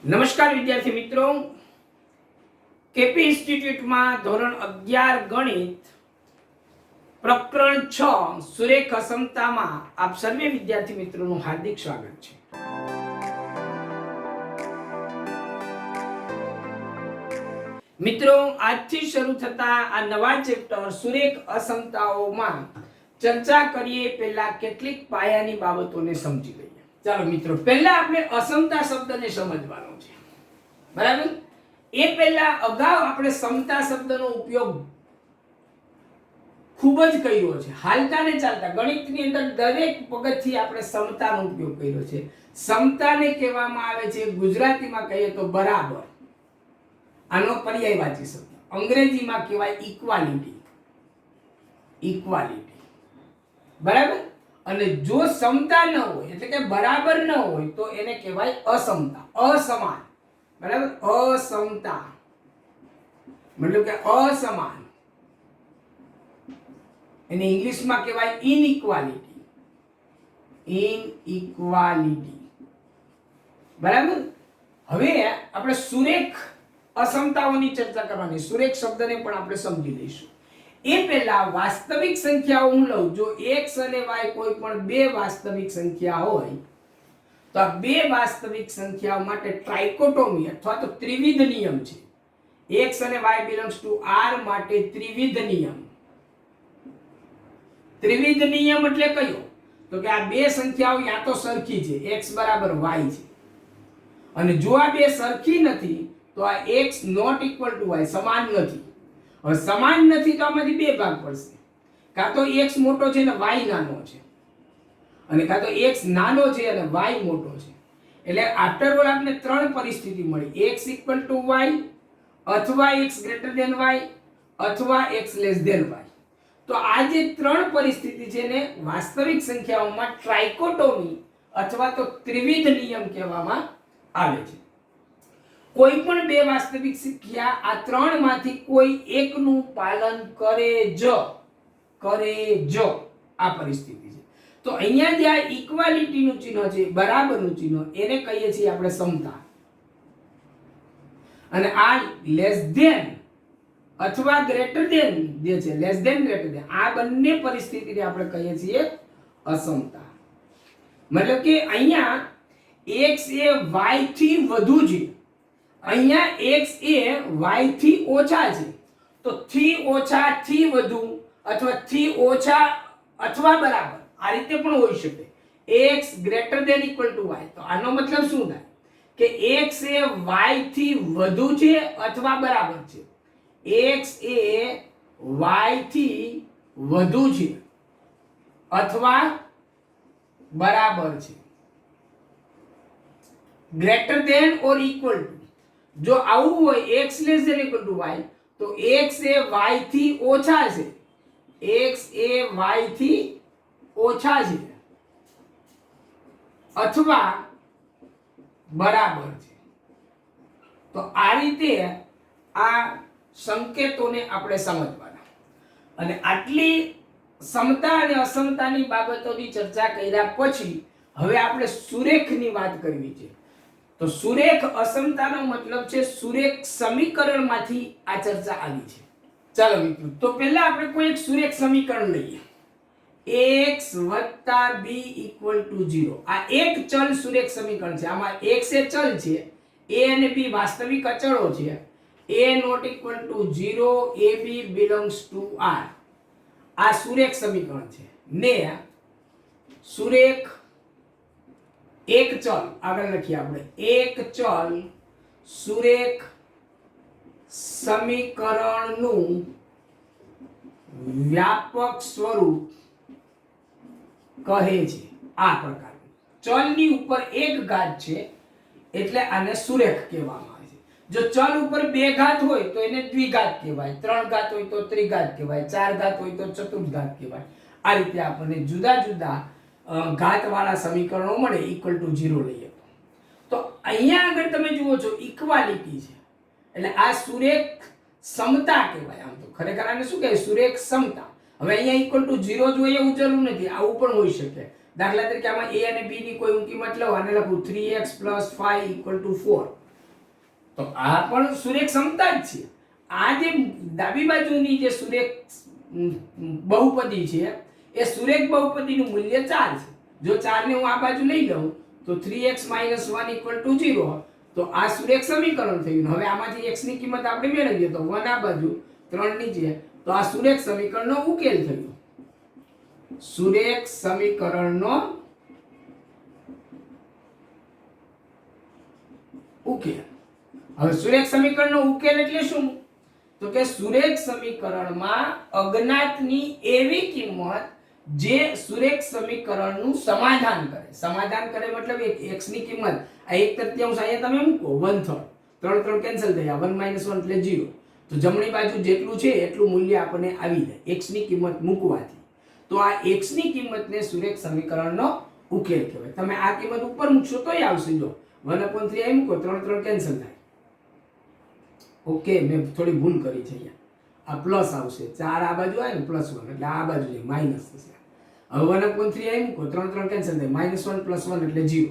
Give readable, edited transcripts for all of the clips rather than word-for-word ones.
નમસ્કાર વિદ્યાર્થી મિત્રો, કેપી ઇન્સ્ટિટ્યૂટમાં ધોરણ 11 ગણિત પ્રકરણ 6 સુરેખ અસમતામાં આપ સર્વે વિદ્યાર્થી મિત્રોનું હાર્દિક સ્વાગત છે. મિત્રો, આજથી શરૂ થતા આ નવા ચેપ્ટર સુરેખ અસમતાઓમાં ચર્ચા કરીએ પહેલા કેટલીક પાયાની બાબતોને સમજી લઈએ. ચાલો મિત્રો, પહેલા આપણે અસમતા શબ્દને સમજવાનો છે, બરાબર? એ પહેલા અગાઉ આપણે સમતા શબ્દનો ઉપયોગ ખૂબ જ કર્યો છે. હાલતા ને ચાલતા ગણિતની અંદર દરેક પગથિયે આપણે સમતાનો ઉપયોગ કર્યો છે. સમતાને કહેવામાં આવે છે, ગુજરાતીમાં કહીએ તો બરાબર. આનો પર્યાયવાચી શબ્દ અંગ્રેજીમાં કહેવાય ઇક્વાલિટી. ઇક્વાલિટી, બરાબર? અને જો સમતા ન હોય એટલે કે બરાબર ન હોય તો એને કહેવાય અસમતા, અસમાન. બરાબર? અસમતા મતલબ કે અસમાન. એને ઇંગ્લિશમાં કહેવાય ઇનઇક્વાલિટી. ઇનઇક્વાલિટી, બરાબર? હવે આપણે સુરેખ અસમતાઓની ચર્ચા કરવાની. સુરેખ શબ્દને પણ આપણે સમજી લઈશું. એ પહેલા વાસ્તવિક સંખ્યાઓ હું લઉં. જો x અને y કોઈ પણ બે વાસ્તવિક સંખ્યા હોય તો આ બે વાસ્તવિક સંખ્યાઓ માટે ટ્રાઇકોટોમી અથવા તો ત્રિવિધ નિયમ છે. x અને y belongs to R માટે ત્રિવિધ નિયમ. ત્રિવિધ નિયમ એટલે કયો? તો કે આ બે સંખ્યાઓ યા તો સરખી છે, x બરાબર y છે, અને જો આ બે સરખી નથી તો આ x not equal to y, સમાન નથી. હવે સમાન નથી તો આમાંથી બે ભાગ પડશે. કાં તો x મોટો છે અને y નાનો છે, અને કાં તો x નાનો છે અને y મોટો છે. એટલે આફ્ટર ઓલ આપણે ત્રણ પરિસ્થિતિ મળી: x equal to y, અથવા x greater than y, અથવા x less than y. તો આ જે ત્રણ પરિસ્થિતિ છે ને વાસ્તવિક સંખ્યાઓમાં ટ્રાઇકોટોમી અથવા તો ત્રિવિધ નિયમ કહેવામાં આવે છે. કોઈ પણ બે વાસ્તવિક સંખ્યા આ ત્રણમાંથી કોઈ એકનું પાલન કરે જ આ પરિસ્થિતિ છે. તો અહીંયા જે આ ઇક્વાલિટીનું ચિહ્ન છે, બરાબરનું ચિહ્ન, એને કહીએ છીએ આપણે સમતા. અને આ લેસ ધેન અથવા ગ્રેટર ધેન જે છે, લેસ ધેન ગ્રેટર ધેન, આ બંને પરિસ્થિતિને આપણે કહીએ છીએ અસમતા. મતલબ કે અહીંયા x એ y થી વધુ છે, અહીંયા x એ y થી ઓછા છે. તો થી ઓછા થી વધુ અથવા થી ઓછા અથવા બરાબર, આ રીતે પણ હોઈ શકે. x greater than equal to y, તો આનો મતલબ શું થાય કે x એ y થી વધુ છે અથવા બરાબર છે. x એ y થી વધુ છે અથવા બરાબર છે. Greater than or equal to, જો આવું હોય x less than equal to y, તો x એ y થી ઓછા છે, x એ y થી ઓછા છે અથવા બરાબર છે. તો આ રીતે આ સંકેતોને આપણે સમજવાના. અને આટલી સમતા અને અસમતાની બાબતોની ચર્ચા કર્યા પછી હવે આપણે સુરેખની વાત કરવી છે. તો સુરેખ અસમતાનો મતલબ છે સુરેખ સમીકરણમાંથી આ ચર્ચા આવી છે. ચાલો મિત્રો, તો પહેલા આપણે કોઈ એક સુરેખ સમીકરણ લઈએ. x + b = 0. આ એક ચલ સુરેખ સમીકરણ છે. આમાં x એ ચલ છે, a અને b વાસ્તવિક અચળો છે. a not equal to 0, ab belongs to R. આ સુરેખ સમીકરણ છે ને સુરેખ એક ચલ, આગળ લખીએ આપણે, એક ચલ સુરેખ સમીકરણનું વ્યાપક સ્વરૂપ કહે છે. આ પ્રકારનું ચલની ઉપર એક ઘાત છે એટલે આને સુરેખ કહેવામાં આવે છે. જો ચલ ઉપર બે ઘાત હોય તો એને દ્વિઘાત કહેવાય, ત્રણ ઘાત હોય તો ત્રિઘાત કહેવાય, ચાર ઘાત હોય તો ચતુર્ઘાત કહેવાય. આ રીતે આપણને જુદા જુદા ઘાતવાળા સમીકરણો મળે ઇક્વલ ટુ 0 લઈએ તો અહીંયા આગળ તમે જુઓ છો ઇક્વાલિટી છે એટલે આ સુરેખ સમતા કહેવાય. આમ તો ખરેખર આને શું કહેવાય? સુરેખ સમતા. હવે અહીંયા ઇક્વલ ટુ 0 જોઈએ એવું જરૂર નથી, આવું પણ હોઈ શકે. દાખલા તરીકે આમાં a અને b ની કોઈ હું કિંમત લઉં અને લખું 3x + 5 = 4, તો આ પણ સુરેખ સમતા જ છે. આ જે ડાબી બાજુની જે સુરેખ બહુપદી છે એ સુરેખ બહુપદીનું મૂલ્ય 4 છે. જો 4 ને હું આ બાજુ લઈ લઉં તો 3x - 1 = 0. તો આ સુરેખ સમીકરણ થયું. હવે આમાંથી x ની કિંમત આપણે મેળવીએ તો 1 આ બાજુ 3 નીચે, તો આ સુરેખ સમીકરણનો ઉકેલ થયો. સુરેખ સમીકરણનો ઉકેલ. હવે સુરેખ સમીકરણનો ઉકેલ એટલે શું? તો કે સુરેખ સમીકરણમાં અજ્ઞાતની એવી કિંમત જે સુરેખ સમીકરણનું સમાધાન કરે. સમાધાન કરે મતલબ x ની કિંમત આ 1/3 અહીંયા તમે મૂકો 1/3, 3 3 કેન્સલ થયા, 1 - 1 એટલે 0. તો જમણી બાજુ જેટલું છે એટલું મૂલ્ય આપણને આવી જાય x ની કિંમત મૂકવાથી. તો આ x ની કિંમતને સુરેખ સમીકરણનો ઉકેલ કહેવાય. તમે આ કિંમત ઉપર મૂકશો તોય આવશે. જો 1/3 અહીં મૂકો, 3 3 કેન્સલ થાય. ઓકે, મેં થોડી ભૂલ કરી છે અહીંયા. આ પ્લસ આવશે, 4 આ બાજુ આવે ને +1 એટલે આ બાજુ છે માઈનસ થશે. હવે 1/3 અહીં મૂકો, 3 3 કેન્સલ થાય, -1 + 1 એટલે 0.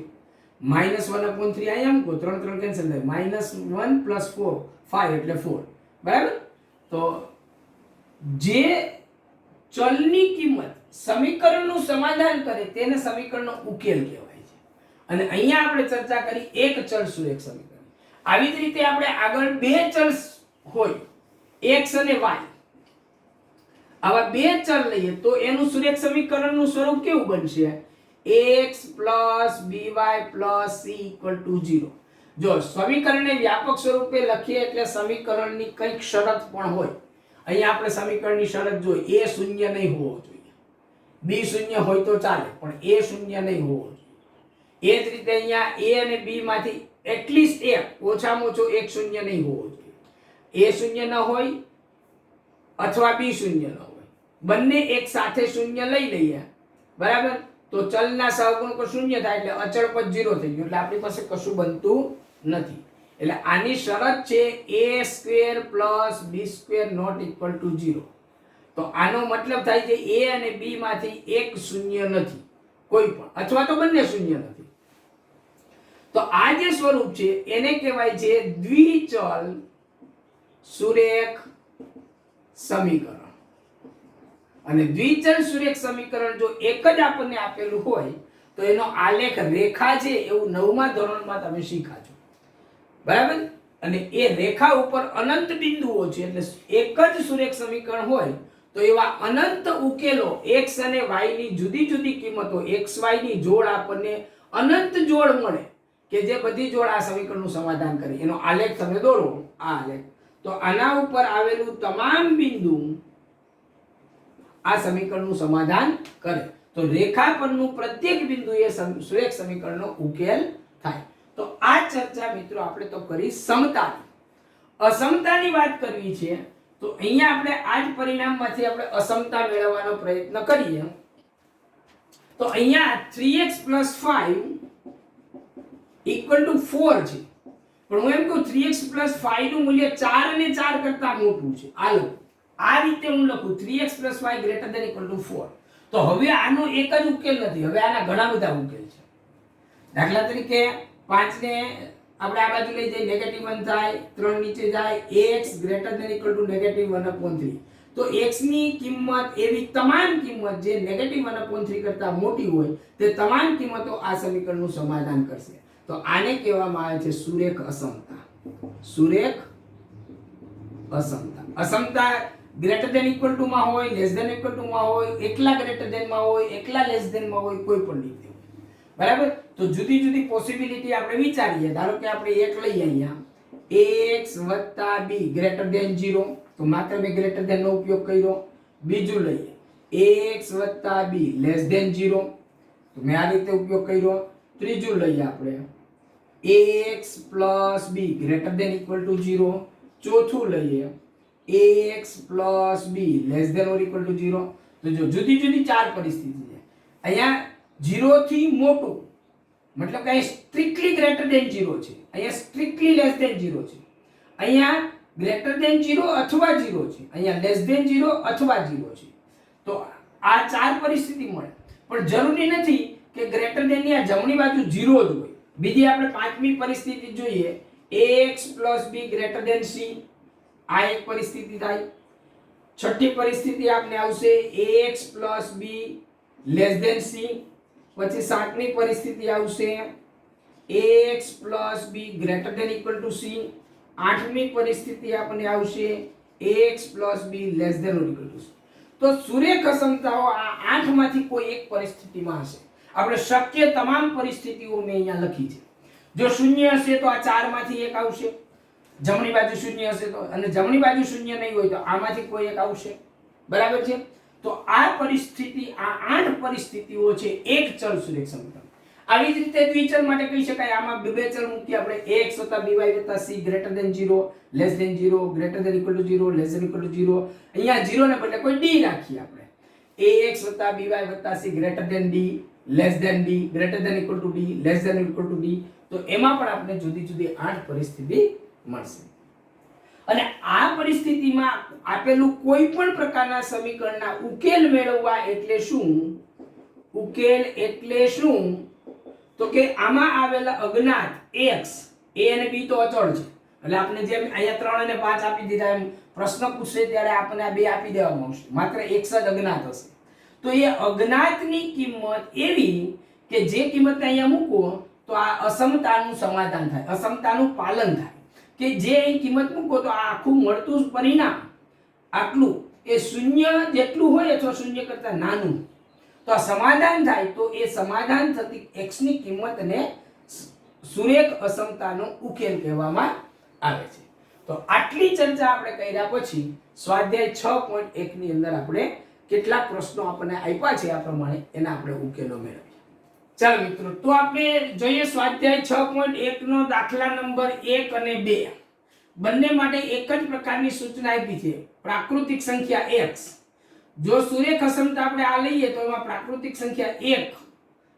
-1/3 અહીંયા મૂકો, 3 3 કેન્સલ થાય, -1 + 4 5 એટલે 4. બરાબર? તો જે ચલની કિંમત સમીકરણનું સમાધાન કરે તેને સમીકરણનો ઉકેલ કહેવાય છે. અને અહીંયા આપણે ચર્ચા કરી એક ચલ સુરેખ સમીકરણ. આવી જ રીતે આપણે આગળ બે ચલ હોય x અને y, આવા બે ચલ લઈએ તો એનું સુરેખ સમીકરણનું સ્વરૂપ કેવું બનશે? x + by + c = 0. જો સમીકરણને વ્યાપક સ્વરૂપે લખીએ એટલે સમીકરણની કંઈક શરત પણ હોય. અહીંયા આપણે સમીકરણની શરત જોઈ, a શૂન્ય નહીં હોવો જોઈએ, b શૂન્ય હોય તો ચાલે પણ a શૂન્ય નહીં હોવો જોઈએ. એ જ રીતે અહીંયા a અને b માંથી એટલીસ્ટ એક, ઓછામાં ઓછો એક શૂન્ય નહીં હોવો જોઈએ. a શૂન્ય ન હોય અથવા b શૂન્ય ન હોય, બંને એક સાથે શૂન્ય લઈ લઈએ, બરાબર? તો ચલના સહગુણકો શૂન્ય થાય એટલે અચળ પદ 0 થઈ ગયું, એટલે આપણી પાસે કશું બનતું નથી. એટલે આની શરત છે a² + b² ≠ 0. તો આનો મતલબ થાય છે a અને b માંથી એક શૂન્ય નથી, કોઈ પણ, અથવા તો બંને શૂન્ય નથી. તો આ જે સ્વરૂપ છે એને કહેવાય છે દ્વિચલ સુરેખ સમીકરણ. અને દ્વિચલ સુરેખ સમીકરણ જો એક જ આપણને આપેલું હોય તો એનો આલેખ રેખા છે એવું 9મા ધોરણમાં તમે શીખ્યા છો, બરાબર? અને એ રેખા ઉપર અનંત બિંદુઓ છે, એટલે એક જ સુરેખ સમીકરણ હોય તો એવા અનંત ઉકેલો x અને y ની જુદી જુદી કિંમતો, x y ની જોડ આપણને અનંત જોડ મળે કે જે બધી જોડ આ સમીકરણનું સમાધાન કરે. એનો આલેખ તમે દોરો, આ આલેખ. તો આના ઉપર આવેલું તમામ બિંદુ આ સમીકરણનું સમાધાન કરે. તો રેખા પરનું પ્રત્યેક બિંદુએ સુરેખ સમીકરણનો ઉકેલ થાય. તો આ ચર્ચા મિત્રો આપણે તો કરી સમતાની. અસમતાની વાત કરવી છે તો અહીંયા આપણે આ જ પરિણામમાંથી આપણે અસમતા મેળવવાનો પ્રયત્ન કરીએ. તો અહીંયા 3x + 5 = 4 છે, પણ હું એમ કહું 3x + 5 નું મૂલ્ય 4 અને 4 કરતા મોટું છે. આ રીતે હું લખું 3x + y > 4. તો હવે આનો એક જ ઉકેલ નથી, હવે આના ઘણા બધા ઉકેલ છે. દાખલા તરીકે 5 ને આપણે આ બાજુ લઈ જઈએ -1 થાય, 3 નીચે જાય, x > -1/3. તો x ની કિંમત એવી તમામ કિંમત જે -1/3 કરતા મોટી હોય તે તમામ કિંમતો આ સમીકરણનું સમાધાન કરશે. તો આને કહેવામાં આવે છે સુરેખ અસમતા. સુરેખ અસમતા. અસમતા > માં હોય, <= માં હોય, એકલા > માં હોય, એકલા <= માં હોય, કોઈ પણ રીતે હોય, બરાબર? તો જુદી જુદી પોસિબિલિટી આપણે વિચારીએ. ધારો કે આપણે એક લઈએ અહીંયા, ax + b > 0, તો માત્ર મેં > નો ઉપયોગ કર્યો. બીજું લઈએ ax + b <= 0, તો મેં આ રીતે ઉપયોગ કર્યો. ત્રીજું લઈએ આપણે ax + b > 0. ચોથું લઈએ ax + b <= 0. તો જો જુદી જુદી ચાર પરિસ્થિતિ છે. અહીંયા 0 થી મોટું મતલબ કે સ્ટ્રિક્ટલી > 0 છે, અહીંયા સ્ટ્રિક્ટલી <= 0 છે, અહીંયા <= અથવા 0 છે, અહીંયા <= 0 અથવા 0 છે. તો આ ચાર પરિસ્થિતિ મળે, પણ જરૂરી નથી કે ગ્રેટર ધેન ની આ જમણી બાજુ 0 જ હોય. બીજી આપણે પાંચમી પરિસ્થિતિ જોઈએ ax + b greater c, આ એક પરિસ્થિતિ થાય. છઠ્ઠી પરિસ્થિતિ આપને આવશે ax + b c. પછી સાતમી પરિસ્થિતિ આવશે ax + b ≥ c. આઠમી પરિસ્થિતિ આપને આવશે ax + b ≤ c. તો સુરેખ અસમતાઓ આ આઠમાંથી કોઈ એક પરિસ્થિતિમાં હશે. આપણે શક્ય તમામ પરિસ્થિતિઓ મેં અહીંયા લખી છે. જો શૂન્ય હશે તો આ ચારમાંથી એક આવશે, જમણી બાજુ શૂન્ય હશે તો, અને જમણી બાજુ શૂન્ય નહીં હોય તો આમાંથી કોઈ એક આવશે. બરાબર છે? તો આ પરિસ્થિતિ, આ આઠ પરિસ્થિતિઓ છે એક ચલ સુરેખ સમીકરણ. આવી જ રીતે દ્વિચલ માટે કહી શકાય, આમાં બે ચલ મૂકી આપણે ax + by + c > 0, less than 0, greater than equal to 0, less than equal to 0. અહીંયા 0 ને બદલે કોઈ d રાખીએ આપણે. ax + by + c > d, less than d, greater than equal to d, less than equal to d. તો એમાં પણ આપણે જુદી જુદી આઠ પરિસ્થિતિ મળશે. અને આ પરિસ્થિતિમાં આપેલું કોઈ પણ પ્રકારના સમીકરણના ઉકેલ મેળવવા એટલે શું? ઉકેલ એટલે શું? તો કે આમાં આવેલા અજ્ઞાત x, a અને b તો અચળ છે. એટલે આપણે જેમ અહીંયા 3 અને 5 આપી દીધા એમ પ્રશ્ન પૂછશે ત્યારે આપણે આ બે આપી દેવામાં આવશે. માત્ર x જ અજ્ઞાત હશે. તો એ અજ્ઞાતની કિંમત એવી કે જે કિંમતને અહીંયા મૂકો તો આ અસમતાનું સમાધાન થાય, અસમતાનું પાલન થાય. કે જે અહીં કિંમત મૂકો તો આ આખું મળતું પરિણામ આટલું એ શૂન્ય જેટલું હોય અથવા શૂન્ય કરતા નાનું, તો આ સમાધાન થાય. તો એ સમાધાન થતી x ની કિંમતને સુરેખ અસમતાનો ઉકેલ કહેવામાં આવે છે. તો આટલી ચર્ચા આપણે કર્યા પછી સ્વાધ્યાય 6.1 ની અંદર આપણે કેટલાક પ્રશ્નો આપણને આપ્યા છે, આ પ્રમાણે એના આપણે ઉકેલો મેળવીએ. ચાલો મિત્રો, તો આપણે જોઈએ સ્વાધ્યાય 6.1 નો દાખલા નંબર 1 અને 2. બંને માટે એક જ પ્રકારની સૂચના આપી છે. પ્રાકૃતિક સંખ્યા x, જો સુરેખ અસમતા આપણે આ લઈએ તો એમાં પ્રાકૃતિક સંખ્યા 1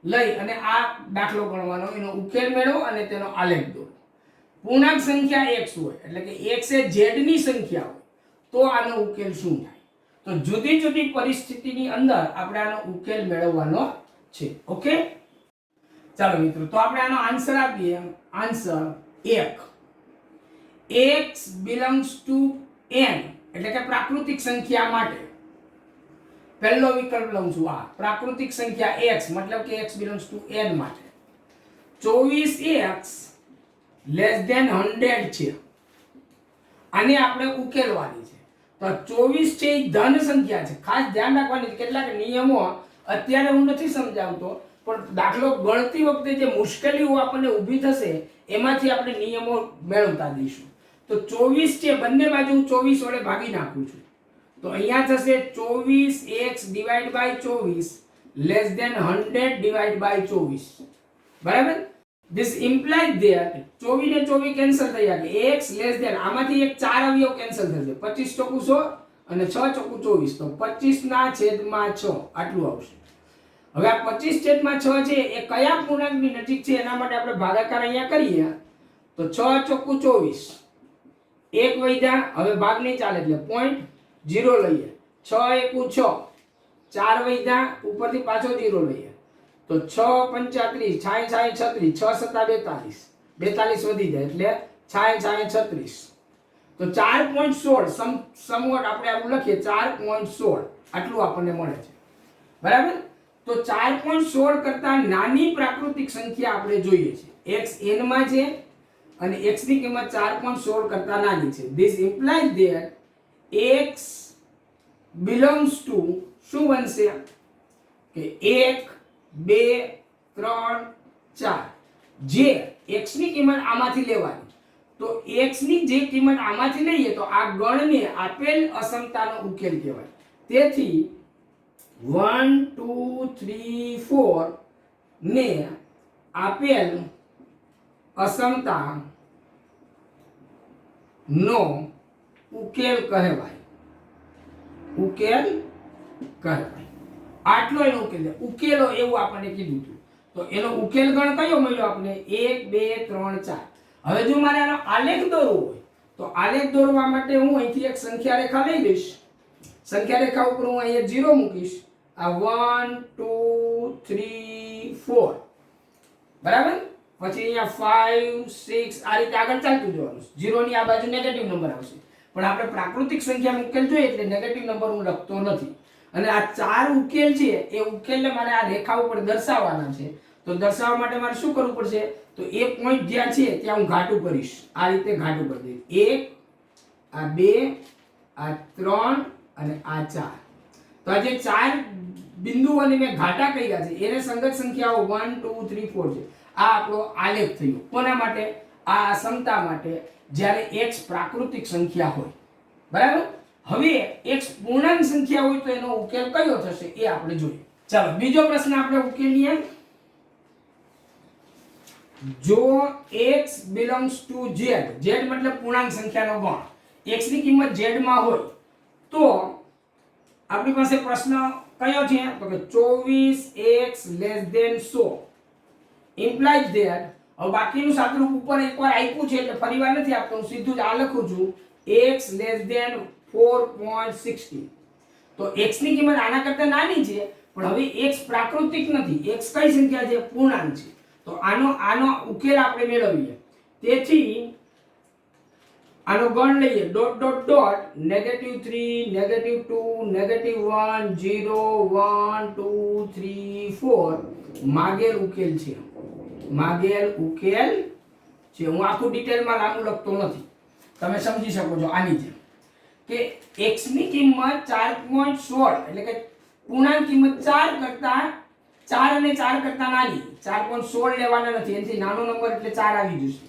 લઈ અને આ દાખલો ગણવાનો, એનો ઉકેલ મેળવો અને તેનો આલેખ દોરો. પૂર્ણાંક સંખ્યા x હોય એટલે કે x એ z ની સંખ્યા હોય તો આનો ઉકેલ શું થાય? તો જુદી જુદી પરિસ્થિતિની અંદર આપણે આનો ઉકેલ મેળવવાનો છે. ઓકે, ચાલો મિત્રો, તો આપણે આનો આન્સર આપીએ. Answer 1, x belongs to n એટલે કે પ્રાકૃતિક સંખ્યા માટે પહેલો વિકલ્પ લઉં છું. આ પ્રાકૃતિક સંખ્યા x મતલબ કે x belongs to n માટે 24x less than 100 છે. આને આપણે ઉકેલવાની છે. તો 24 છે એ ધન સંખ્યા છે. ખાસ ધ્યાન રાખવાની, કેટલાક નિયમો અત્યારે હું નથી સમજાવતો, પણ દાખલો ગણતી વખતે જે મુશ્કેલીઓ આપણને ઊભી થશે એમાંથી આપણે નિયમો મેળવતા દઈશું. તો 24 છે, બંને બાજુ હું 24 વડે ભાગી નાખું છું. તો અહીંયા થશે 24x / 24 less than 100 / 24. બરાબર? This implies that 24 ને 24 કેન્સલ થઈ જાય. x less than, આમાંથી એક 4 અવયવ કેન્સલ થશે. 25 ચોકુ 100 અને 6 ચોકુ 24. તો 25/6 આટલું આવશે. હવે આ 25/6 છે એ કયા પૂર્ણાંકની નજીક છે એના માટે આપણે ભાગાકાર અહીંયા કરીએ. તો 6 ચોકુ 24, એક વૈધા, હવે ભાગ નહીં ચાલે એટલે 0.0 લઈએ. 6 એકુ 6, 4 વૈધા, ઉપરથી પાછો 0 લઈએ. તો 6 35, 6 36, 6 42, 42 વધી જાય એટલે 6 36. તો 4.16 સમવટ આપણે આવું લખીએ 4.16 આટલું આપણને મળે છે. બરાબર? તો 4.16 કરતા નાની પ્રાકૃતિક સંખ્યા આપણે જોઈએ છે. x n માં છે અને x ની કિંમત 4.16 કરતા નાની છે. This implies that x belongs to શું બનશે કે 1 2 3 4, જે x ની કિંમત આમાંથી લેવાની. તો x ની જે કિંમત આમાંથી લઈએ તો આ ગણને આપેલ અસમતાનો ઉકેલ કહેવાય. તેથી 1 2 3 4 ને આપેલ અસમતા નો ઉકેલ કહેવાય. ઉકેલ કહેવાય. આટલો એનો ઉકેલ. ઉકેલો એવું આપણને કીધું હતું. તો એનો ઉકેલ ગણ કયો મળ્યો આપણે? 1 2 3 4. હવે જો મારે આનો આલેખ દોરવો હોય તો આલેખ દોરવા માટે હું અહીંથી એક સંખ્યા રેખા લઈ લઈશ. સંખ્યા રેખા ઉપર હું અહીંયા 0 મૂકીશ. આ 1 2 3 4. બરાબર? પછી અહીંયા 5 6 આ રીતે આગળ ચાલતું જવાનું. 0 ની આ બાજુ નેગેટિવ નંબર આવશે, પણ આપણે પ્રાકૃતિક સંખ્યાનો ઉકેલ જોઈએ એટલે નેગેટિવ નંબર હું લખતો નથી. અને આ 4 ઉકેલ છે એ ઉકેલને મારે આ રેખા ઉપર દર્શાવવાના છે. તો દર્શાવવા માટે મારે શું કરવું પડશે? તો એ પોઈન્ટ જ્યાં છે ત્યાં હું ઘાટું કરીશ. આ રીતે ઘાટું કરી દઈશ. 1 આ 2 આ 3 અને આ 4. તો આ જે 4 બિંદુઓને મેં ઘાટા કર્યા છે એને સંગત સંખ્યાઓ 1 2 3 4 છે. આ આપણો આલેખ થયો. કોના માટે? આ અસમતા માટે, જ્યારે x પ્રાકૃતિક સંખ્યા હોય. બરાબર. હવે x પૂર્ણાંક સંખ્યા હોય તો એનો ઉકેલ કયો થશે એ આપણે જોઈએ. ચાલો બીજો પ્રશ્ન આપણે ઉકેલીએ. જો x belongs to z, z મતલબ પૂર્ણાંક સંખ્યાનો ગણ, x ની કિંમત z માં હોય તો આપણી પાસે પ્રશ્ન કયો છે? તો કે 24x <100 implies that, હવે બાકીનું સાદુરૂપ ઉપર એકવાર આપ્યું છે એટલે ફરીવાર નથી આપતો, હું સીધું જ આ લખું છું, x < 4.60. તો x ની કિંમત આના કરતા નાની છે, પણ હવે x પ્રાકૃતિક નથી, x કઈ સંખ્યા છે? પૂર્ણાંક છે. તો આનો ઉકેલ આપણે મેળવીએ. તેથી આનો ગણ લઈએ ડોટ ડોટ ડોટ -3 -2 -1 0 1 2 3 4 માગેલ ઉકેલ છે. માગેલ ઉકેલ છે. હું આખું ડિટેલમાં લાંબુ લખતો નથી, તમે સમજી શકો છો. આની જેમ કે x ની કિંમત 4.16 એટલે કે પૂર્ણાંક કિંમત 4 કરતા 4 અને 4 કરતા નાની, 4.16 લેવાના નથી, એનાથી નાનો નંબર એટલે 4 આવી જશે.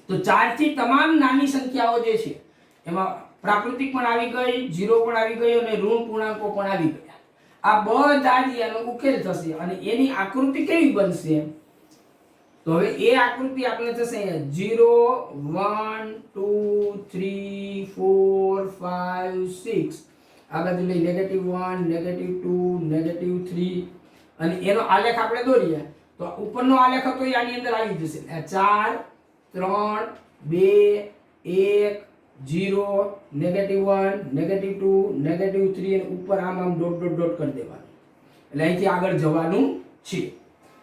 તો 4 થી તમામ નાની સંખ્યાઓ જે છે એમાં પ્રાકૃતિક પણ આવી ગઈ, 0 પણ આવી ગયો અને ઋણ પૂર્ણાંકો પણ આવી ગયા. આ બધા જ એનો ઉકેલ થશે અને એની આકૃતિ કેવી બનશે? તો હવે એ આકૃતિ આપણે થશે 0 1 2 3 4 5 6 આ બાજુ લઈ -1 -2 -3 અને એનો આલેખ આપણે દોરીએ તો ઉપરનો આલેખ હતો એ આની અંદર આવી જશે. 4 3 2 1 0 -1 -2 -3 અને ઉપર આમ ડોટ ડોટ ડોટ કરી દેવાનું, એટલે અહીંથી આગળ જવાનું છે.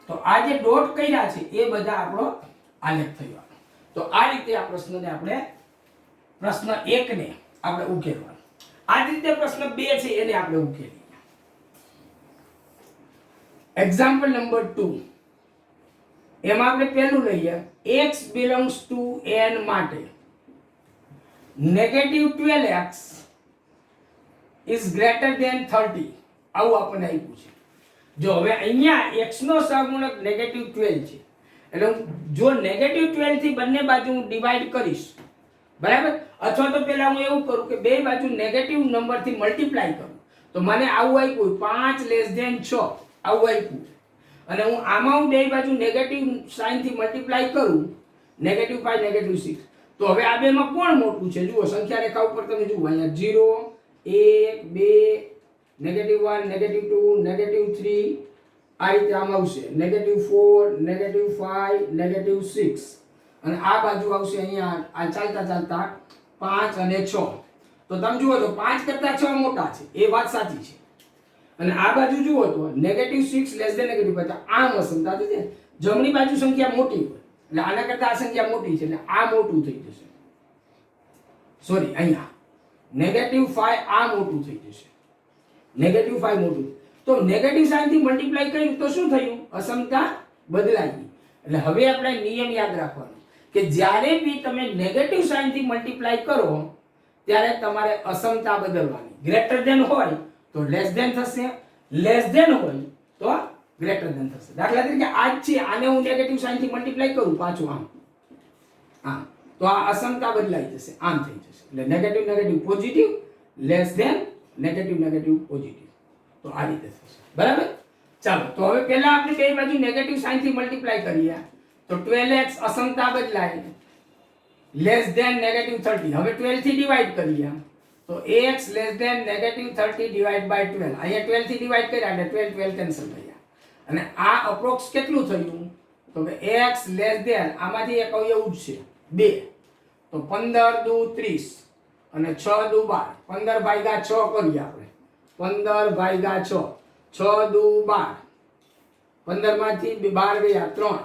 તો આ જે ડોટ કર્યા છે એ બધા આપણો આલેખ થયો. તો આ રીતે આ પ્રશ્નને આપણે પ્રશ્ન 1 ને આપણે ઉકેલવાનો. આ જ રીતે પ્રશ્ન 2 છે એને આપણે ઉકેલીએ. Example number 2. એમાં આપણે પહેલું લઈએ x belongs to n માટે -12x is greater than 30. આવું આપણને આપ્યું છે. જો હવે અહીંયા x નો સહગુણક -12 છે, એટલે જો -12 થી બંને બાજુ હું ડિવાઈડ કરીશ, બરાબર, અથવા તો પહેલા હું એવું કરું કે બે બાજુ નેગેટિવ નંબર થી મલ્ટીપ્લાય કરું, તો મને આવું આપ્યું 5 < 6 આવું આપ્યું. અને હું આમાં હું બે બાજુ નેગેટિવ સાઇન થી મલ્ટીપ્લાય કરું, -5 -6, તો હવે આ બેમાં કોણ મોટું છે? જુઓ સંખ્યા રેખા ઉપર તમે જુઓ, અહીંયા 0 1 2 -1 -2 -3 આ રીતે આમ આવશે, -4 -5 -6 અને આ બાજુ આવશે અહીંયા આ ચાલતા ચાલતા 5 અને 6. તો તમે જુઓ તો 5 કરતા 6 મોટા છે, એ વાત સાચી છે. અને આ બાજુ જુઓ તો -6 < -5 આમ અસમતા છે. જમણી બાજુ સંખ્યા મોટી હોય એટલે આના કરતા આ સંખ્યા મોટી છે એટલે આ મોટું થઈ જશે. સોરી, અહીંયા -5 આ મોટું થઈ જશે, -5 મોટું. તો નેગેટિવ સાઇન થી મલ્ટીપ્લાય કર્યું તો શું થયું? અસમતા બદલાઈ ગઈ. એટલે હવે આપણે નિયમ યાદ રાખવાનો કે જ્યારે બી તમે નેગેટિવ સાઇન થી મલ્ટીપ્લાય કરો ત્યારે તમારે અસમતા બદલવાની. ગ્રેટર ધેન હોય તો લેસ ધેન થશે, લેસ ધેન હોય તો ગ્રેટર ધેન થશે. દાખલા તરીકે આ જ છે, આને હું નેગેટિવ સાઇન થી મલ્ટીપ્લાય કરું પાછું આમ, તો આ અસમતા બદલાઈ જશે, આમ થઈ જશે. એટલે negative negative positive, less than negative positive. તો આ રીતે થશે, બરાબર. ચાલો, તો હવે પહેલા આપણે બે બાજુ નેગેટિવ સાઇન થી મલ્ટીપ્લાય કરીએ તો 12x અસમતા બદલાય, લેસ ધેન -30. હવે 12 થી ડિવાઈડ કરીએ તો ax <-30 ડિવાઈડ બાય 12. અહીંયા 12 થી ડિવાઈડ કર્યા એટલે 12 કેન્સલ થયા અને આ અપ્રોક્સ કેટલું થયું? તો કે x આમાંથી એક અવયવ જ છે 2, તો 15 દુ 30 અને 6 દુ 12. 15 ભાગ્યા 6 કરીએ આપણે, 15 ભાગ્યા 6, 6 દુ 12, 15 માંથી 12 ગયા 3,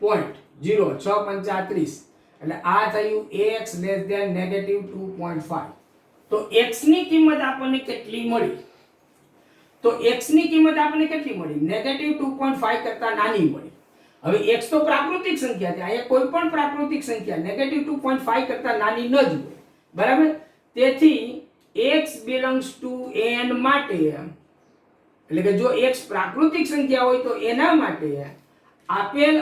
પોઈન્ટ 0 6 પંચા 30 એટલે આ થયું x લેસ ધેન નેગેટિવ 2.5. તો x ની કિંમત આપણને કેટલી મળી? તો x ની કિંમત આપણને કેટલી મળી? નેગેટિવ 2.5 કરતા નાની મળી. હવે x તો પ્રાકૃતિક સંખ્યા છે, અહીંયા કોઈ પણ પ્રાકૃતિક સંખ્યા નેગેટિવ 2.5 કરતા નાની ન જ હોય, બરાબર? તેથી x belongs to n માટે, એટલે કે જો x પ્રાકૃતિક સંખ્યા હોય તો એના માટે આપેલ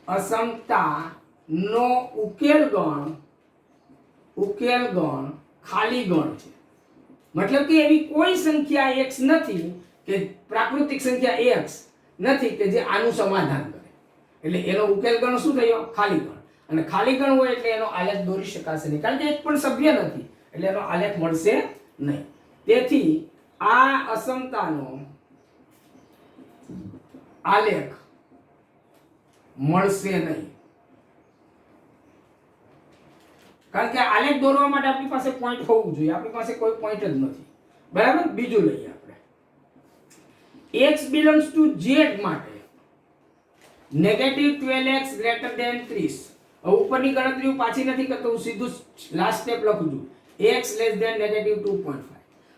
અસમતા નો ઉકેલ ગણ ખાલી ગણ છે. મતલબ કે એવી કોઈ સંખ્યા x નથી કે પ્રાકૃતિક સંખ્યા x નથી કે જે આનું સમાધાન કરે. એટલે એનો ઉકેલ ગણ શું થયો? ખાલી ગણ. અને ખાલી ગણ હોય એટલે એનો આલેખ દોરી શકાશે નહીં, કારણ કે એક પણ સભ્ય નથી એટલે એનો આલેખ મળશે નહીં. તેથી આ અસમતાનો આલેખ મળશે નહીં, કારણ કે આલેખ દોરવા માટે આપણી પાસે પોઈન્ટ હોવું જોઈએ. આપણી પાસે કોઈ પોઈન્ટ જ નથી, બરાબર? બીજું લઈએ આપણે x belongs to z માટે નેગેટિવ 12x ગ્રેટર ધેન 30. હવે ઉપરની ગણતરીઓ પાછી નથી કરતો, હું સીધું લાસ્ટ સ્ટેપ લખું છું. x less than negative 2.5.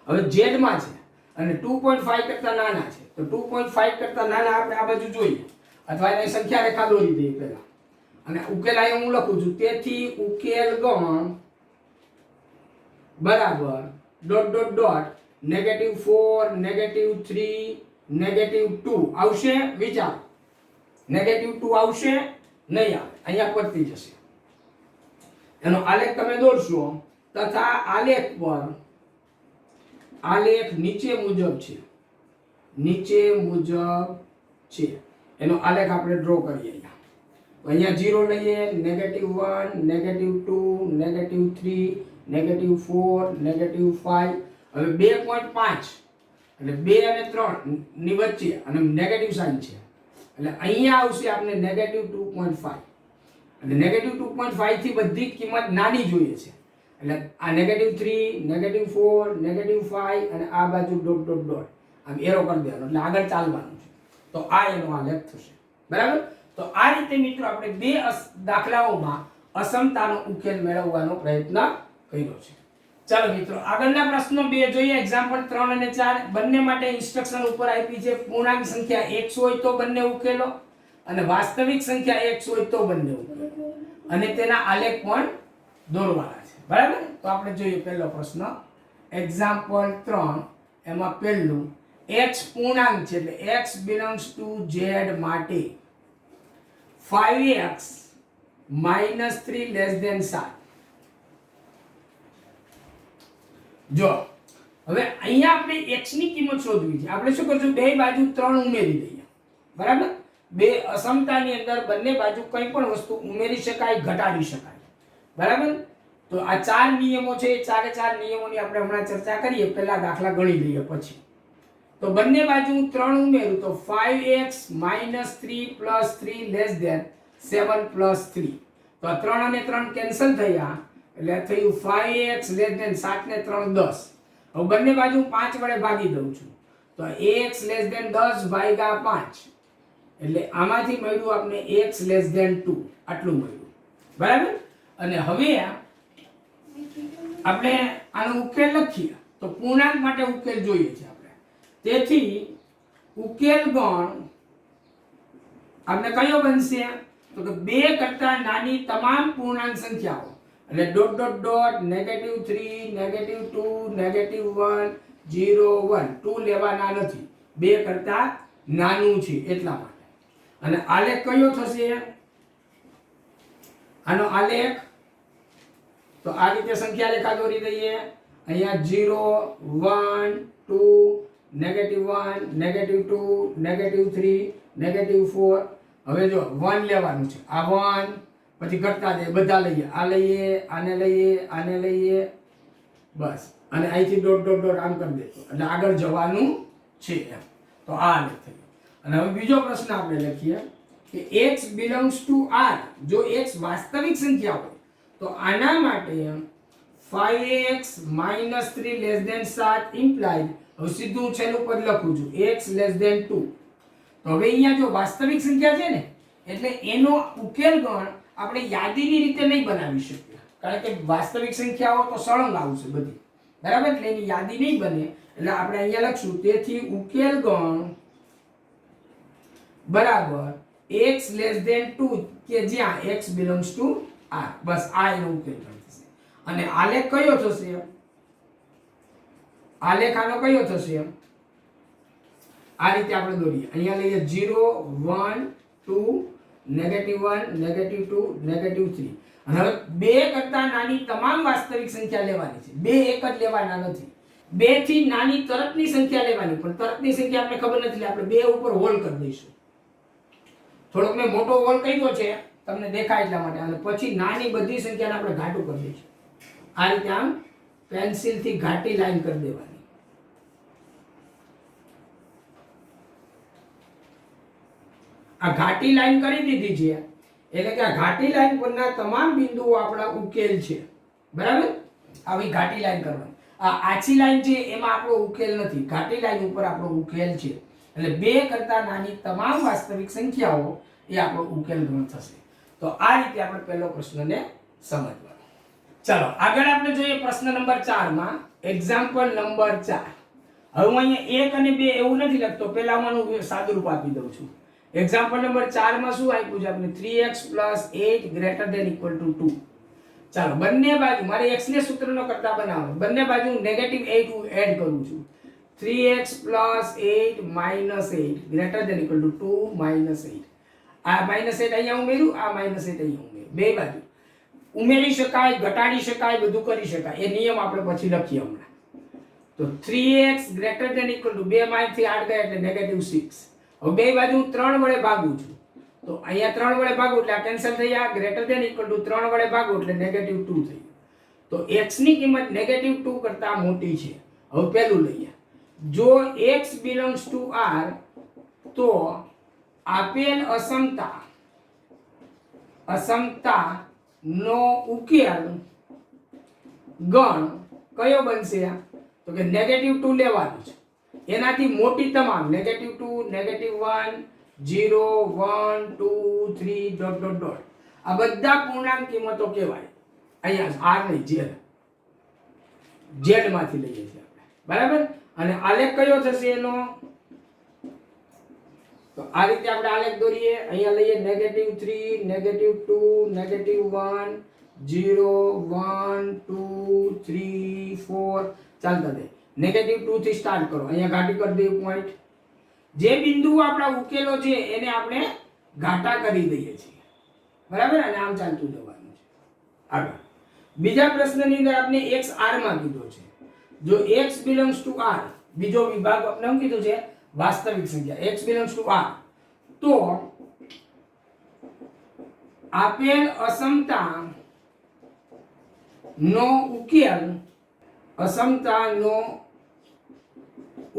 હવે z માં છે અને 2.5 કરતા નાના છે, તો 2.5 કરતા નાના આપણે આ બાજુ જોઈએ, અથવા એની સંખ્યા રેખા દોરી દઈએ પહેલા, અને ઉકેલ અહીંયા હું લખું છું. તેથી ઉકેલ ગણ બરાબર dot dot dot negative 4 negative 3 negative 2 આવશે. વિચાર, નેગેટિવ 2 આવશે? નહીં આવે, અહીંયા પડતી જશે. એનો આલેખ તમે દોરશો તથા આલેખ નીચે મુજબ છે. એનો આલેખ આપણે ડ્રો કરીએ. અહીંયા 0 લઈએ, negative 1 negative 2 negative 3 negative 4 negative 5. હવે 2.5 એટલે 2 અને 3 ની વચ્ચે અને નેગેટિવ સાઇન છે એટલે અહીંયા આવશે આપણે નેગેટિવ 2.5. એટલે નેગેટિવ 2.5 થી બધી કિંમત નાની જોઈએ છે. એટલે આ નેગેટિવ 3 નેગેટિવ 4 નેગેટિવ 5 અને આ બાજુ ડોટ ડોટ ડોટ આમ એરો કરી દેવાનો, એટલે આગળ ચાલવાનું છે. તો આ એનો આલેખ થશે, બરાબર? તો આ રીતે મિત્રો આપણે બે દાખલાઓમાં અસમતાનો ઉકેલ મેળવવાનો પ્રયત્ન કર્યો છે. ચાલો મિત્રો આગળના પ્રશ્નો બે જોઈએ. એક્ઝામ્પલ 3 અને 4 બંને માટે ઇન્સ્ટ્રક્શન ઉપર આપી છે. પૂર્ણાંક સંખ્યા x હોય તો બંને ઉકેલો અને વાસ્તવિક સંખ્યા x હોય તો બંને ઉકેલો, અને તેના આલેખ પણ દોરવાના છે, બરાબર? તો આપણે જોઈએ પહેલો પ્રશ્ન. એક્ઝામ્પલ 3 એમાં પહેલું x પૂર્ણાંક છે એટલે x belongs to z માટે 5x - 3 લેસ ધેન 7. જો હવે અહીંયા આપણે x ની કિંમત શોધવી છે. આપણે શું કરશું? બે બાજુ 3 ઉમેરી દઈએ, બરાબર? બે અસમતાની અંદર બંને બાજુ કંઈ પણ વસ્તુ ઉમેરી શકાય, ઘટાડી શકાય, બરાબર? તો આ 4 નિયમો છે. એ ચારે 4 નિયમોની આપણે હમણાં ચર્ચા કરીએ, પહેલા દાખલા ગણી લઈએ પછી. તો બંને બાજુ 3 ઉમેરું તો 5x - 3 + 3 લેસ ધેન 7 + 3. તો આ 3 અને 3 કેન્સલ થયા એટલે થયું 5x લેસ ધેન 7 ને 3 10. હવે બંને બાજુ 5 વડે ભાગી દઉં છું તો x લેસ ધેન 10 ભાગ્યા 5 એટલે આમાંથી મળ્યું આપણે x લેસ ધેન 2 આટલું મળ્યું, બરાબર? અને હવે આપણે આનો ઉકેલ લખીએ તો પૂર્ણાંક માટે ઉકેલ જોઈએ છે આપણે. તેથી ઉકેલ ગણ આપણે કયો બનશે? તો કે 2 કરતા નાની તમામ પૂર્ણાંક સંખ્યાઓ, એટલે dot dot dot negative 3 negative 2 negative 1 0 1. 2 લેવાના નથી, 2 કરતા નાનું છે એટલા માટે. અને આલેખ કયો થશે? આનો આલેખ તો આ રીતે સંખ્યા રેખા દોરી દઈએ. અહીંયા 0 1 2 નેગેટિવ 1 નેગેટિવ 2 નેગેટિવ 3 નેગેટિવ 4. હવે જો 1 લેવાનું છે, આ 1 પછી ઘટતા જાય, બધા લઈએ, આ લઈએ, આને લઈએ, આને લઈએ, બસ. અને અહીંથી ડોટ ડોટ ડોટ આમ કરી દેતો એટલે આગળ જવાનું છે એમ. તો આ આલેખ થયો. અને હવે બીજો પ્રશ્ન આપણે લખીએ કે x belongs to r. જો x વાસ્તવિક સંખ્યા હોય તો આના માટે 5x - 3 લેસ ધેન 7 ઇમ્પ્લાઇડ. હવે સીધું છેલ્લું પદ લખું છું x લેસ ધેન 2. તો હવે અહીંયા જો વાસ્તવિક સંખ્યા છે ને એટલે એનો ઉકેલ ગણ આપણે યાદીની રીતે નહીં બનાવી શકીએ, કારણ કે વાસ્તવિક સંખ્યાઓ તો સળંગ આવશે બધી, બરાબર? એટલે એની યાદી નહીં બને, એટલે આપણે અહીંયા લખશું તેથી ઉકેલ ગણ બરાબર x લેસ ધેન 2 કે જ્યાં x બિલોંગ્સ ટુ r. બસ આ એનો ઉકેલ ગણ થશે. અને આલેખ કયો થશે? આલેખ આનો કયો થશે? આ રીતે આપણે દોરીએ. અહીંયા લઈએ 0 1 2 -1 -2 -3. અને હવે 2 કરતા નાની તમામ વાસ્તવિક સંખ્યા લેવાની છે. 2 એક જ લેવાના નથી. 2 થી નાની તરતની સંખ્યા લેવાની, પણ તરતની સંખ્યા આપણે ખબર નથી એટલે આપણે 2 ઉપર હોલ કરી દઈશું. થોડોક મેં મોટો હોલ કર્યો છે તમને દેખાય એટલા માટે, અને પછી નાની બધી સંખ્યાને આપણે ઘાટું કરી દઈશું. આ રીતે આમ પેન્સિલ થી ઘાટી લાઈન કરી દેવાની. આ ઘાટી લાઈન કરી દીધી છે એટલે કે આ ઘાટી લાઈન પરના તમામ બિંદુઓ આપણા ઉકેલ છે, બરાબર? આવી ઘાટી લાઈન કરવાની. આ આછી લાઈન છે એમાં આપણો ઉકેલ નથી, ઘાટી લાઈન ઉપર આપણો ઉકેલ છે. એટલે 2 કરતા નાની તમામ વાસ્તવિક સંખ્યાઓ એ આપણો ઉકેલ ગણ થશે. તો આ રીતે આપણે પહેલો પ્રશ્નને સમજવાનો. ચાલો આગળ આપણે જોઈએ પ્રશ્ન નંબર 4 માં એક્ઝામ્પલ નંબર 4. હવે હું અહીંયા 1 અને 2 એવું નથી લખતો, પહેલા હું સાદુરૂપ આપી દઉં છું. એક્ઝામ્પલ નંબર 4 માં શું આપ્યું છે આપણે? 3x + 8 > 2. ચાલો બંને બાજુ મારે x ને સૂત્રનો કરતા બનાવો, બંને બાજુ હું -8 હું એડ કરું છું. 3x + 8 - 8 > 2 - 8. આ -8 અહીંયા ઉમેર્યું, આ -8 અહીંયા ઉમેર્યું. બે બાજુ ઉમેરી શકાય, ઘટાડી શકાય, બધું કરી શકાય. એ નિયમ આપણે પછી લખીએ હમણાં. તો 3x > 2 માંથી 8 ગયા એટલે -6. હવે બે બાજુ 3 વડે ભાગું છું, તો અહીંયા 3 વડે ભાગું એટલે આ કેન્સલ થઈ ગયા. > 3 વડે ભાગું એટલે -2 થઈ ગયું. તો x ની કિંમત -2 કરતા મોટી છે. હવે પહેલું લઈએ, જો x બિલોંગ્સ ટુ r તો આપેલ અસમતા નો ઉકેલ ગણ કયો બનશે? તો કે -2 લેવાનું છે, એનાથી મોટી તમામ -2 -1 0 1 2 3 ... આ બધા પૂર્ણાંક કિંમતો કહેવાય. અહીંયા r નહીં z માંથી લઈએ છીએ આપણે, બરાબર? અને આલેખ કયો થશે એનો? તો આ રીતે આપણે આલેખ દોરીએ. અહીંયા લઈએ -3 -2 -1 0 1 2 3 4 ચાલતા દે. -2 થી સ્ટાર્ટ કરો. અહીંયા ઘાટી કરી દઈએ પોઈન્ટ. જે બિંદુઓ આપણા ઉકેલો છે એને આપણે ઘાટા કરી દઈએ છીએ, બરાબર? અને આમ ચાલતું જવાનું છે. આગળ બીજા પ્રશ્નની અંદર આપણે x r માં કીધો છે. જો x બિલોંગ્સ ટુ r, બીજો વિભાગ આપણે શું કીધું છે? વાસ્તવિક સંખ્યા. x બિલોંગ્સ ટુ r તો આપેલ અસમતા નો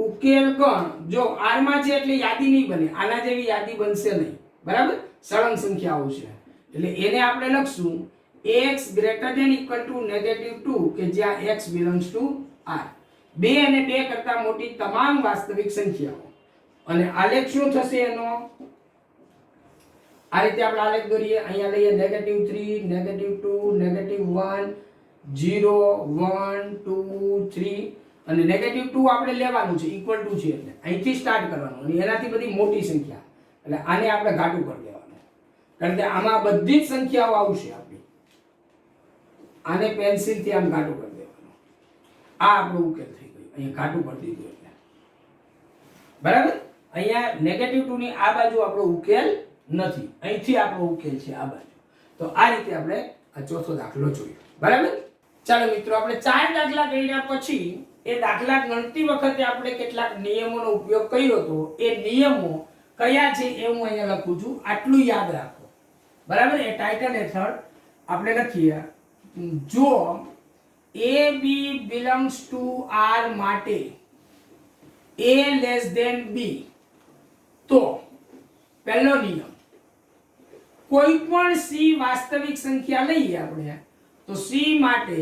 ઉકેલ ગણ જો r માં છે એટલે યાદી નહીં બને, આના જેવી યાદી બનશે નહીં, બરાબર? સળંગ સંખ્યાઓ છે એટલે એને આપણે લખશું x > -2 કે જ્યાં x બિલોંગ્સ ટુ r. 2 અને 2 કરતા મોટી તમામ વાસ્તવિક સંખ્યાઓ. અને આલેખ શું થશે એનો? આ રીતે આપણે આલેખ દોરીએ. અહીંયા લઈએ -3 -2 -1 0 1 2 3 અને -2 આપણે લેવાનું છે, ઇક્વલ ટુ છે એટલે અહીંથી સ્ટાર્ટ કરવાનું અને એનાથી બધી મોટી સંખ્યા, એટલે આને આપણે ઘાટું કરી દેવાનું, કારણ કે આમાં બધી જ સંખ્યાઓ આવશે આપણી. આને પેન્સિલ થી આમ ઘાટું કરી દેવાનું. આ આપણો ઉકેલ થઈ ગયો. અહીંયા ઘાટું કરી દીધું એટલે, બરાબર? અહીંયા -2 ની આ બાજુ આપણો ઉકેલ નથી, અહીંથી આપણો ઉકેલ છે આ બાજુ. તો આ રીતે આપણે આ ચોથો દાખલો જોયો, બરાબર? ચાલો મિત્રો, આપણે 4 દાખલા કર્યા પછી એ દાખલા ગણતી વખતે આપણે કેટલાક નિયમોનો ઉપયોગ કર્યો હતો. એ નિયમો કયા છે એ હું અહીંયા લખું છું, આટલું યાદ રાખો, બરાબર? એ ટાઇટલ હેઠળ આપણે લખીએ, જો AB belongs to R માટે A less than B તો પહેલો નિયમ, કોઈ પણ C વાસ્તવિક સંખ્યા લઈએ આપણે તો C માટે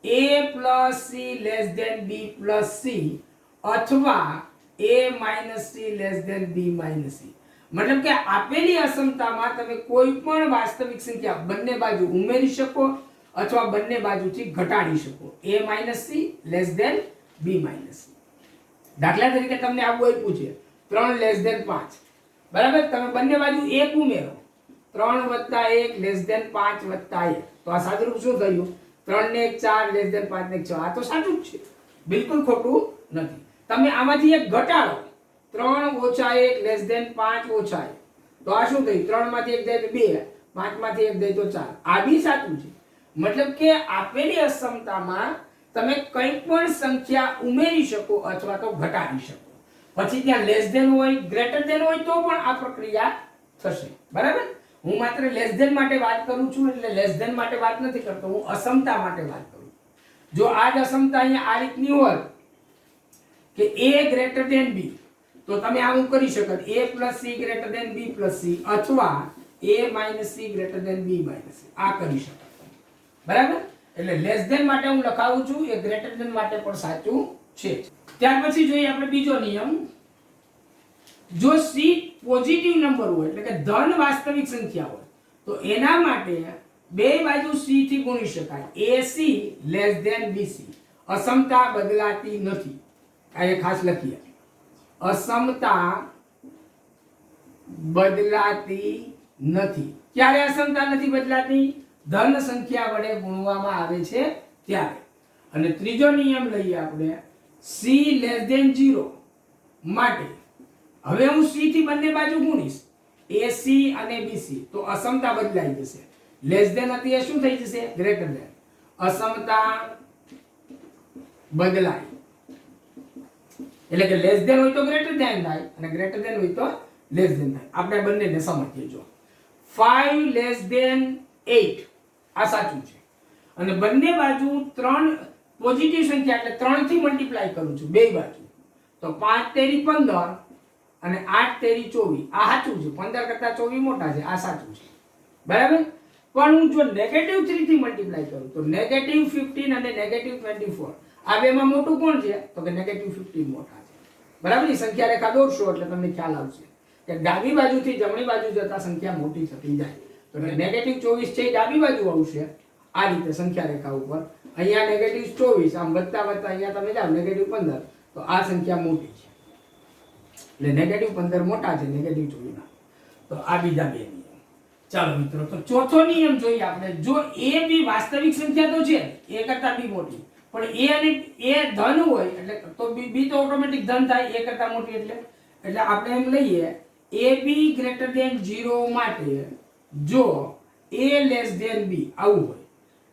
A plus C less than B plus C અથવા a minus c less than b minus c. મતલબ કે આપેલી અસમતામાં તમે કોઈ પણ વાસ્તવિક સંખ્યા બંને બાજુ ઉમેરી શકો અથવા બંને બાજુથી ઘટાડી શકો. a minus c less than b minus c. દાખલા તરીકે તમને આવું આપ્યું છે 3 લેસ ધેન 5, બરાબર? તમે બંને બાજુ 1 ઉમેરો, 3 વત્તા 1 લેસ ધેન 5 વત્તા 1, તો આ સાદુરૂપ શું થયું? 3 ને 1 4 લેસ ધેન 5 ને 1 6. આ તો સાચું જ છે, બિલકુલ ખોટું નથી. તમે આમાંથી એક ઘટાડો, 3 ઓછા 1 લેસ ધેન 5 ઓછા 1, તો આ શું થયું? 3 માંથી 1 જાય તો 2, 5 માંથી 1 જાય તો 4. આ બી સાચું છે. મતલબ કે આપેલી અસમતામાં તમે કંઈ પણ સંખ્યા ઉમેરી શકો અથવા તો ઘટાડી શકો. પછી ત્યાં લેસ ધેન હોય, ગ્રેટર ધેન હોય તો પણ આ પ્રક્રિયા થશે, બરાબર? હું માત્ર લેસ ધેન માટે વાત કરું છું, એટલે લેસ ધેન માટે વાત નથી કરતો, હું અસમતા માટે વાત કરું. જો આ જ અસમતા અહીંયા આ રીતની હોત કે a ગ્રેટર ધેન b, તો તમે આવું કરી શકત a plus c greater than b plus c અથવા a minus c greater than b minus c. આ કરી શકત, બરાબર? એટલે લેસ ધેન માટે હું લખાવું છું, એ ગ્રેટર ધેન માટે પણ સાચું છે. ત્યાર પછી જોઈએ આપણે બીજો નિયમ. જો c પોઝિટિવ નંબર હોય એટલે કે ધન વાસ્તવિક સંખ્યા હોય તો એના માટે બે બાજુ c થી ગુણી શકાય. ac less than bc. અસમતા બદલાતી નથી. આ એ ખાસ લખીએ, અસમતા બદલાતી નથી. ક્યારે અસમતા નથી બદલાતી? ધન સંખ્યા વડે ગુણવામાં આવે છે ત્યારે. અને ત્રીજો નિયમ લઈએ આપણે, c લેસ ધેન 0 માટે હવે હું c થી બંને બાજુ ગુણીશ, ac અને bc, તો અસમતા બદલાઈ જશે. લેસ ધેન હતી એ શું થઈ જશે? Greater than. અસમતા બદલાય એટલે કે લેસ ધેન હોય તો ગ્રેટર ધેન થાય અને ગ્રેટર ધેન હોય તો લેસ ધેન થાય. આપણે બંનેને સમજીએ. જો 5 લેસ ધેન 8 આ સાચું છે અને બંને બાજુ 3 પોઝિટિવ સંખ્યા એટલે 3 થી મલ્ટીપ્લાય કરું છું બે બાજુ, તો 5 તેરી 15 અને 8 તેરી 24. આ સાચું છે, 15 કરતા 24 મોટા છે, આ સાચું છે, બરાબર? પણ હું જો નેગેટિવ 3 થી મલ્ટીપ્લાય કરું તો નેગેટિવ 15 અને નેગેટિવ 24, આ બેમાં મોટું કોણ છે? તો કે નેગેટિવ 15 મોટા છે, બરાબર? ની સંખ્યા રેખા દોરશો એટલે તમને ખ્યાલ આવશે કે ડાબી બાજુથી જમણી બાજુ જતા સંખ્યા મોટી થતી જાય. તો નેગેટિવ 24 છે ડાબી બાજુ આવશે આ રીતે સંખ્યા રેખા ઉપર. અહીંયા નેગેટિવ 24, આમ વધતા વધતા અહીંયા તમે જાઓ નેગેટિવ 15, તો આ સંખ્યા મોટી છે એટલે નેગેટિવ 15 મોટા છે નેગેટિવ 24 ના. તો આ બીજા બે નિયમ. ચાલો મિત્રો, તો ચોથો નિયમ જોઈએ આપણે. જો a b વાસ્તવિક સંખ્યા તો છે, a કરતા b મોટી, પણ a અને a ધન હોય એટલે તો b તો ઓટોમેટિક ધન થાય a કરતા મોટી. એટલે આપણે એમ લઈએ ab ગ્રેટર ધેન 0 માટે જો a લેસ ધેન b આવું હોય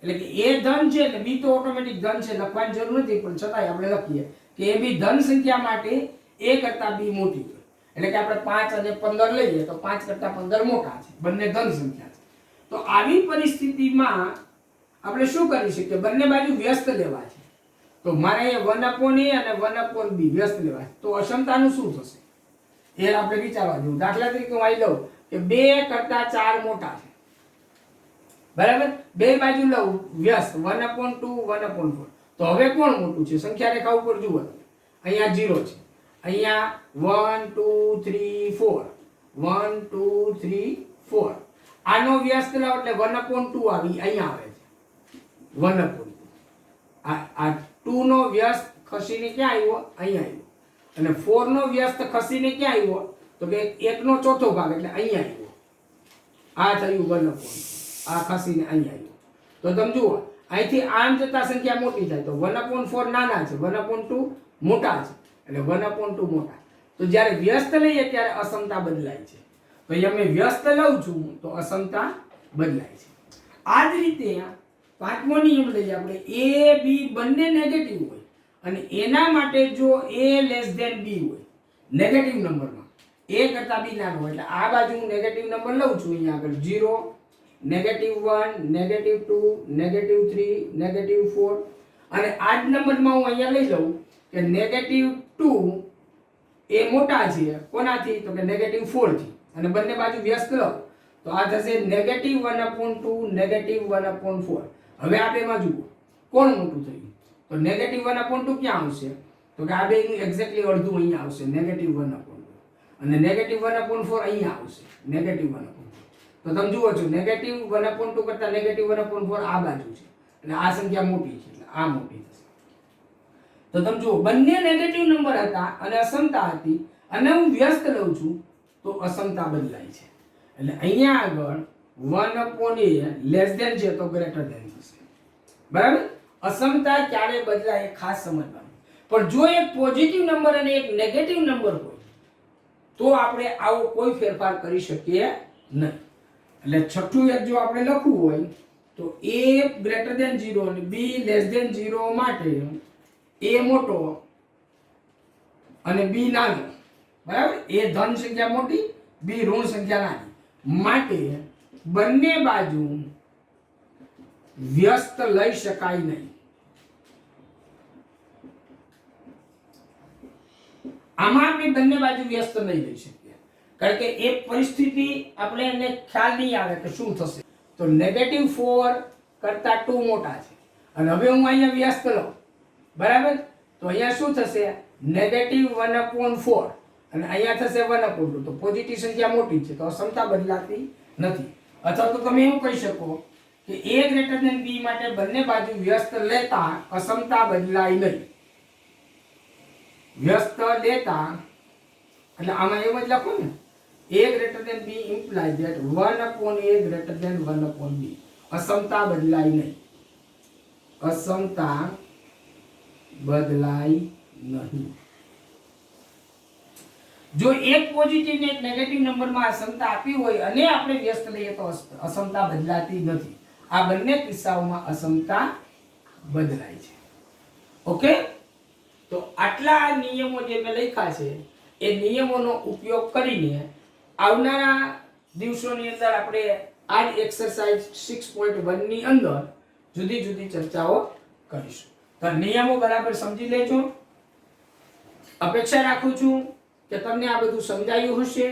એટલે કે a ધન છે એટલે b તો ઓટોમેટિક ધન છે, લખવાની જરૂર નથી, પણ છતાંય આપણે લખીએ કે ab ધન સંખ્યા માટે a કરતા b મોટી હોય. એટલે કે આપણે 5 અને 15 લઈએ તો 5 કરતા 15 મોટા છે, બંને ધન સંખ્યા છે. તો આવી પરિસ્થિતિમાં આપણે શું કરી શકીએ? બંને બાજુ વ્યસ્ત લેવા છે. તો મારે 1/a અને 1/b વ્યસ્ત લેવા છે. તો અસમતાનું શું થશે એ આપણે વિચારવા જેવું. દાખલા તરીકે હું અહીં લઉં કે 2 કરતા 4 મોટા છે, બરાબર? બે બાજુ લઉં વ્યસ્ત 1/2 1/4. તો હવે કોણ મોટું છે? સંખ્યા રેખા ઉપર જુઓ, અહીંયા 0 છે, અહીંયા 1 2 3 4 1 2 3 4. આનો વ્યસ્ત લાવ એટલે 1/2 આવી અહીંયા આવે છે 1/2. આ 2 નો વ્યસ્ત ખસીને ક્યાં આવ્યો? અહીંયા આવ્યો. અને 4 નો વ્યસ્ત ખસીને ક્યાં આવ્યો? તો કે 1 નો ચોથો ભાગ એટલે અહીંયા આવ્યો. આ થયું 1/2. આ ખસીને અહીંયા આવ્યો. તો તમે જુઓ અહીંથી આમ જતા સંખ્યા મોટી થાય તો 1/4 નાના છે, 1/2 મોટા છે, એટલે 1/2 મોટા. તો જ્યારે વ્યસ્ત લઈએ ત્યારે અસમતા બદલાય છે. તો અહીંયા મેં વ્યસ્ત લઉં છું તો અસમતા બદલાય છે. આ જ રીતે પાંચમો નિયમ લઈએ આપણે, a b બંને નેગેટિવ હોય અને એના માટે જો a લેસ ધેન b હોય નેગેટિવ નંબરમાં, a કરતા b નાનો હોય, એટલે આ બાજુ હું નેગેટિવ નંબર લઉં છું અહીંયા આગળ 0 -1 -2 -3 -4 અને આ જ નંબરમાં હું અહીંયા લઈ લઉં કે -2 એ મોટા છે કોનાથી? તો કે -4 થી, અને બંને બાજુ વ્યસ્ત લો તો આ થશે -1/2 -1/4. હવે આ બેમાં જુઓ કોણ મોટું થયું? તો -1/2 ક્યાં આવશે? તો તો કે આ બેનું એક્ઝેક્ટલી અડધું અહીંયા આવશે -1/2 અને -1/4 અહીંયા આવશે -1/4. તો તમે જુઓ છો -1/2 કરતા -1/4 આ બાજુ છે એટલે આ સંખ્યા મોટી છે એટલે આ મોટી થશે. તો તમે જુઓ બંને નેગેટિવ નંબર હતા અને અસમતા હતી અને હું વ્યસ્ત લઉં છું તો અસમતા બદલાય છે. એટલે અહીંયા આગળ 1/a લેસ ધેન છે તો ગ્રેટર ધેન થશે. બરાબર? અસમતા ક્યારે બદલાય એ ખાસ સમજવાનું. પણ જો એક પોઝિટિવ નંબર અને એક નેગેટિવ નંબર હોય તો આપણે આવો કોઈ ફેરફાર કરી શકીએ નહીં. એટલે છઠ્ઠું એક જો આપણે લખવું હોય તો a ગ્રેટર ધેન 0 અને b લેસ ધેન 0 માટે a મોટો અને b નાનો. બરાબર? a ધન સંખ્યા મોટી, b ઋણ સંખ્યા નાની માટે બંને બાજુ વ્યસ્ત લઈ શકાય નહીં. આમાં આપણે બંને બાજુ વ્યસ્ત નહીં લઈ શકીએ કારણ કે એ પરિસ્થિતિ આપણે એને ખ્યાલ નહીં આવે કે શું થશે. તો -4 કરતા 2 મોટા છે અને હવે હું અહીંયા વ્યસ્ત લઉં. બરાબર? તો અહીંયા શું થશે -1/4 અને અહીંયા થશે 1/2. તો પોઝિટિવ સંખ્યા મોટી છે તો અસમતા બદલાતી નથી. અથવા તો તમે એવું કહી શકો કે a ગ્રેટર ધેન b માટે બંને બાજુ વ્યસ્ત લેતા અસમતા બદલાય નહીં. વ્યસ્ત લેતા એટલે આમાં એવું જ લખો ને a greater than b implies that 1/a greater than 1/b. અસમતા બદલાય નહીં. અસમતા બદલાય નહીં. જો એક પોઝિટિવ ને એક નેગેટિવ નંબરમાં અસમતા આપી હોય અને આપણે વ્યસ્ત લઈએ તો અસમતા બદલાતી નથી. આ બંને કિસ્સાઓમાં અસમતા બદલાય છે. ઓકે? તો આટલા નિયમો જે મેં લખ્યા છે એ નિયમોનો ઉપયોગ કરીને આવનારા દિવસોની અંદર આપણે આ એક્સરસાઇઝ 6.1 ની અંદર જુદી જુદી ચર્ચાઓ કરીશું. તો નિયમો બરાબર સમજી લેજો. અપેક્ષા રાખું છું કે તમને આ બધું સમજાયું હશે.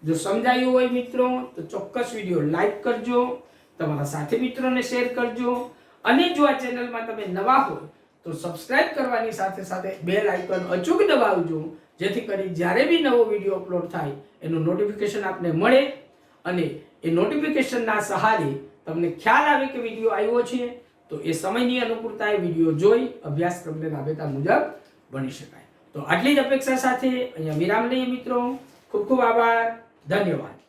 જો સમજાયું હોય મિત્રો તો ચોક્કસ વિડિયો લાઈક કરજો, તમારા સાથી મિત્રોને શેર કરજો અને જો આ ચેનલમાં તમે નવા હોય તો સબસ્ક્રાઇબ કરવાની સાથે સાથે બેલ આઇકન અચૂક દબાવજો જેથી કરી જ્યારે બી નવો વિડિયો અપલોડ થાય એનું નોટિફિકેશન આપને મળે અને એ નોટિફિકેશનના સહારે તમને ખ્યાલ આવે કે વિડિયો આવ્યો છે તો એ સમયની અનુકૂળતાએ વિડિયો જોઈ અભ્યાસક્રમને રાબેતા મુજબ ભણી શકાય. તો આટલી જ અપેક્ષા સાથે અહીંયા વિરામ લઈએ મિત્રો. ખૂબ ખૂબ આભાર. ધન્યવાદ.